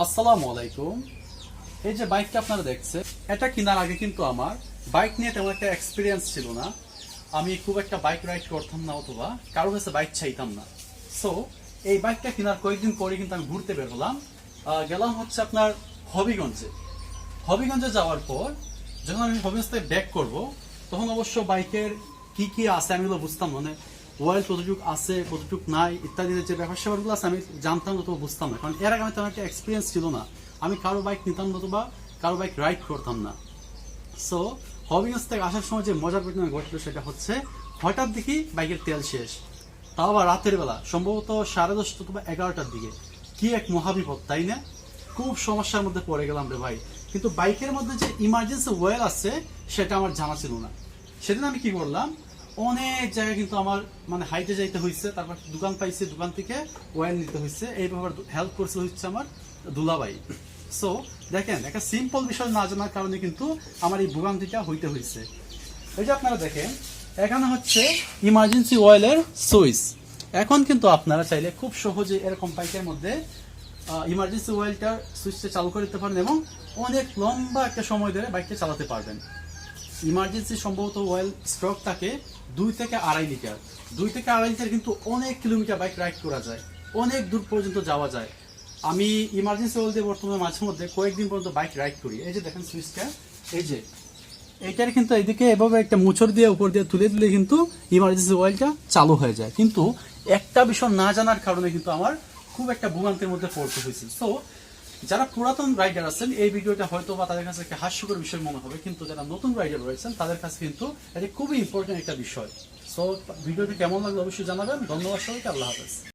আসসালামু আলাইকুম। এই যে বাইকটা আপনারা দেখছেন, এটা কেনার আগে কিন্তু আমার বাইক নিয়ে তেমন একটা এক্সপিরিয়েন্স ছিল না। আমি খুব একটা বাইক রাইড করতাম না, অথবা কারো কাছে বাইক চাইতাম না। সো এই বাইকটা কেনার কয়েকদিন পরে কিন্তু আমি ঘুরতে বের হলাম। গেলাম হচ্ছে আপনার হবিগঞ্জে। হবিগঞ্জে যাওয়ার পর যখন আমি হবিগঞ্জ থেকে ব্যাক করবো, তখন অবশ্য বাইকের কি কি আছে আমি এগুলো বুঝতাম, মানে ওয়েল কতটুক আছে কতটুক নাই ইত্যাদি যে ব্যাপার স্যাপারগুলো আছে আমি জানতাম না, তো বুঝতাম না, কারণ এর আগে আমি তেমন একটা এক্সপিরিয়েন্স ছিল না। আমি কারো বাইক নিতাম না, বা কারো বাইক রাইড করতাম না। সো হবিগঞ্জ থেকে আসার সময় যে মজার ঘটনা ঘটলো সেটা হচ্ছে, হঠাৎ দেখি বাইকের তেল শেষ, তাও আবার রাতের বেলা, সম্ভবত 10:30 অথবা 11টার দিকে। কি এক মহাবিপদ, তাই না? খুব সমস্যার মধ্যে পড়ে গেলাম রে ভাই। কিন্তু বাইকের মধ্যে যে ইমার্জেন্সি ওয়েল আছে সেটা আমার জানা ছিল না। সেদিন আমি কি করলাম, অনেক জায়গায় কিন্তু আমার মানে হাইটে যাইতে হয়েছে, তারপর দোকান পাইছে, দোকান থেকে ওয়েল নিতে হয়েছে। এই ব্যাপার হেল্প করছে হচ্ছে আমার দুলাভাই। সো দেখেন, একটা সিম্পল বিষয় না জানার কারণে কিন্তু আমার এই ভোগান্তিটা হইতে হয়েছে। এই যে আপনারা দেখেন, এখানে হচ্ছে ইমার্জেন্সি ওয়েলের সুইচ। এখন কিন্তু আপনারা চাইলে খুব সহজে এরকম বাইকের মধ্যে ইমার্জেন্সি ওয়েলটার সুইচটা চালু করে দিতে পারেন এবং অনেক লম্বা একটা সময় ধরে বাইকটা চালাতে পারবেন। ইমার্জেন্সি সম্ভবত ওয়েল স্ট্রোক থাকে 2 থেকে 2.5 লিটার। 2 থেকে 2.5 লিটার কিন্তু অনেক কিলোমিটার বাইক রাইড করা যায়, অনেক দূর পর্যন্ত যাওয়া যায়। আমি ইমার্জেন্সি ওয়েল দিয়ে বর্তমানে মাঝে মধ্যে কয়েকদিন পর্যন্ত বাইক রাইড করি। এই যে দেখেন সুইচটা, এই যে এইটার কিন্তু এইদিকে এভাবে একটা মোচড় দিয়ে উপর দিয়ে তুলে দিলে কিন্তু ইমার্জেন্সি ওয়েলটা চালু হয়ে যায়। কিন্তু একটা বিষয় না জানার কারণে কিন্তু আমার খুব একটা ভোগান্তির মধ্যে পড়তে হয়েছে। সো যারা পুরাতন রাইডার আছেন, এই ভিডিওটা হয়তো বা তাদের কাছে একটা হাস্যকর বিষয় মনে হবে, কিন্তু যারা নতুন রাইডার রয়েছেন তাদের কাছে কিন্তু এটা খুবই ইম্পর্টেন্ট একটা বিষয়। সো ভিডিওটি কেমন লাগলো অবশ্যই জানাবেন। ধন্যবাদ সবাইকে, আল্লাহ হাফেজ।